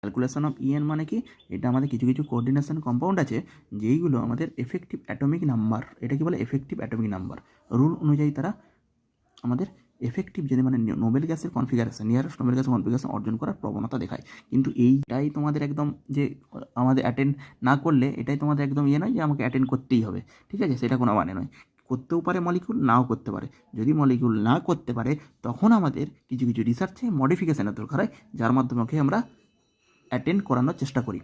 Calculation of EN মানে কি, এটা আমাদের কিছু কিছু কোঅর্ডিনেশন কম্পাউন্ড আছে যেইগুলো আমাদের এফেক্টিভ অ্যাটমিক নাম্বার, এটা কি বলে এফেক্টিভ অ্যাটমিক নাম্বার, রুল অনুযায়ী তারা আমাদের এফেক্টিভ যদি মানে নোবেল গ্যাসের কনফিগারেশন, নিয়ারেস্ট নোবেল গ্যাসের কনফিগারেশন অর্জন করার প্রবণতা দেখায়। কিন্তু এইটাই তোমাদের একদম যে আমাদের অ্যাটেন্ড না করলে এটাই তোমাদের একদম ইয়ে নয় যে আমাকে অ্যাটেন্ড করতেই হবে, ঠিক আছে, সেটা কোনো মানে নয়। করতেও পারে মলিকিউল, নাও করতে পারে। যদি মলিকিউল না করতে পারে তখন আমাদের কিছু কিছু রিসার্চে মডিফিকেশানের দরকার হয়, যার মাধ্যমে ওকে আমরা অ্যাটেন্ড করানোর চেষ্টা করি।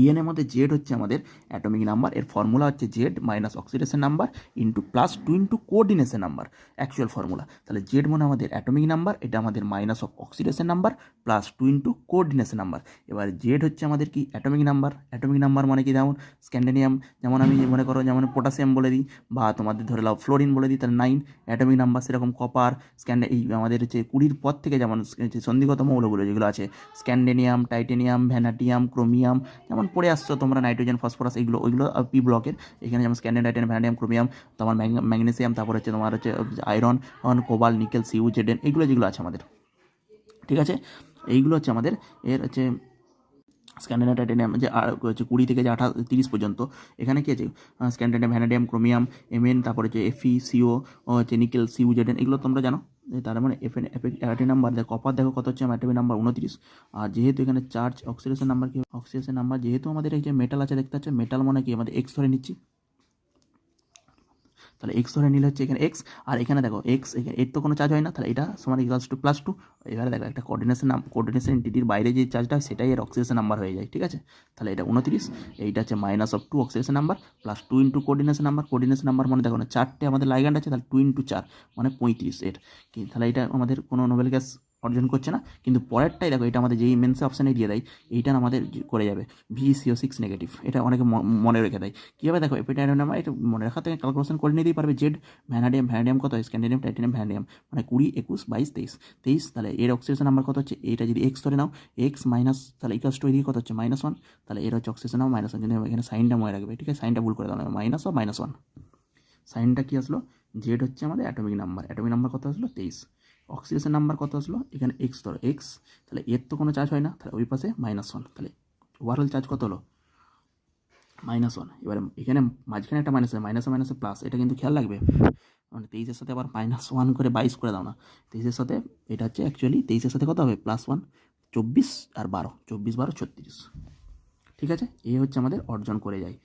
ইএনের মধ্যে জেড হচ্ছে আমাদের অ্যাটমিক নাম্বার, এর ফর্মুলা হচ্ছে Z minus oxidation number into +2 into coordination number, actual formula. তাহলে জেড মানে আমাদের অ্যাটমিক নাম্বার, এটা আমাদের minus of oxidation number +2 into coordination number. এবার জেড হচ্ছে আমাদের কি অ্যাটমিক নাম্বার, অ্যাটমিক নাম্বার মানে কি, যেমন স্ক্যান্ডেনিয়াম, যেমন আমি মনে করো যেমন পটাশিয়াম বলে দিই, বা তোমাদের ধরে নাও ফ্লোরিন বলে দিই, তাহলে 9 অ্যাটমিক নাম্বার। সেরকম কপার, এই আমাদের হচ্ছে 20 পর থেকে যেমন সন্ধিগত মৌলগুলো যেগুলো আছে, স্ক্যান্ডেনিয়াম, টাইটেনিয়াম, ভ্যানাডিয়াম, ক্রোমিয়াম, যেমন পড়ে আসছো তোমরা নাইট্রোজেন, ফসফরাস, এইগুলো ওইগুলো পি ব্লকের। এখানে যেমন স্ক্যান্ডিয়াম, টাইটেনিয়াম, ভ্যানাডিয়াম, ক্রোমিয়াম, তোমার ম্যাগনেসিয়াম, তারপর হচ্ছে তোমার হচ্ছে আয়রন, কোবাল, নিকেল, সিউ, জেডেন, এইগুলো যেগুলো আছে আমাদের, ঠিক আছে। এইগুলো হচ্ছে আমাদের এর হচ্ছে স্ক্যান্ডিয়াম, টাইটেনিয়াম যে হচ্ছে 20 থেকে যে 30 পর্যন্ত। এখানে কি আছে, স্ক্যান্ডিয়াম, ভ্যানাডিয়াম, ক্রোমিয়াম, এমএন, তারপরে হচ্ছে এফি, সিও, হচ্ছে নিকেল, সিউ, জেডেন, এগুলো তোমরা জানো। তার মানে অ্যাটমিক নাম্বার দেখো, কপার দেখো কত হচ্ছে, অ্যাটমিক নাম্বার 29। আর যেহেতু এখানে চার্জ অক্সিডেশন নাম্বার কি, অক্সিডেশন নাম্বার যেহেতু আমাদের এই যে মেটাল আছে দেখতে পাচ্ছ, মেটাল মানে কি আমাদের এক্স ধরে নিচ্ছি, তাহলে এক্স ধরে নিলে হচ্ছে এখানে এক্স। আর এখানে দেখো এক্স, এখানে এর তো কোনো চার্জ হয় না, তাহলে এটা সমান ইকুয়ালস টু +2। এবারে দেখো একটা কোঅর্ডিনেশন এন্টিটির বাইরে যে চার্জটা হয় সেটাই এর অক্সিডেশন নাম্বার হয়ে যায়, ঠিক আছে। তাহলে এটা 29, এইটা হচ্ছে -2 oxidation number +2 into coordination number. Coordination number মানে দেখো না, 4টে আমাদের লাইগ্যান্ড আছে, তাহলে 2 ইন্টু 4 মানে 35 এর কি। তাহলে এটা আমাদের কোনো নোবেল গ্যাস অর্জন করছে না, কিন্তু পরেরটাই দেখো, এটা আমাদের যেই মেন্স অপশানে দিয়ে দেয়, এইটা আমাদের করে যাবে VCO6 নেগেটিভ। এটা অনেকে মনে রেখে দেয় কীভাবে, দেখো এপিটাইনিয়াম নাম্বার এটা মনে রাখা থেকে ক্যালকুলেশন করে নিতেই পারবে। জেড ভ্যানাডিয়াম, ভ্যানাডিয়াম কত, স্ক্যান্ডিয়াম, টাইটেনিয়াম, ভ্যানাডিয়াম মানে 20, 21, 22, 23। তাহলে এর অক্সিডেশন নাম্বার কত হচ্ছে, এটা যদি এক্স ধরে নাও, এক্স মাইনাস, তাহলে ইকুয়ালস টু এদিকে কত হচ্ছে -1, তাহলে এর হচ্ছে অক্সিডেশন নাম্বার -1। কিন্তু এখানে সাইনটা মনে রাখবে, ঠিক আছে, সাইনটা ভুল করে দেওয়া -1। সাইনটা কি আসলো, জেড হচ্ছে আমাদের অ্যাটমিক নাম্বার, অ্যাটমিক নাম্বার কত আসলো 23, অক্সিডেশন নাম্বার কত আসলো, এখানে এক্স ধরো এক্স, তাহলে এর তো কোনো চার্জ হয় না, তাহলে ওই পাশে -1, তাহলে ওভারঅল চার্জ কত হলো -1। এবার এখানে মাঝখানে একটা মাইনাস, মাইনাসে মাইনাসে প্লাস, এটা কিন্তু খেয়াল রাখবে, মানে 23-এর সাথে আবার -1 করে 22 করে দাও না। 23-এর সাথে এটা হচ্ছে অ্যাকচুয়ালি 23-এর সাথে কত হবে +1, 24 আর 12, 24, 12, 36, ঠিক আছে। এই হচ্ছে আমাদের অর্জন করে যায়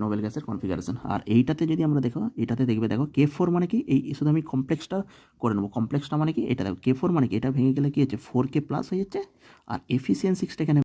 নোবেল গ্যাসের কনফিগারেশন। আর এইটাতে যদি আমরা দেখো, এটাতে দেখবে দেখো K4 মানে কি, এই শুধু আমি কমপ্লেক্সটা করে নেবো। কমপ্লেক্সটা মানে কি, এটা দেখো K4 মানে কি, এটা ভেঙে গেলে কি হচ্ছে 4K+ হয়ে যাচ্ছে, আর এফিসিয়েন্সিটা এখানে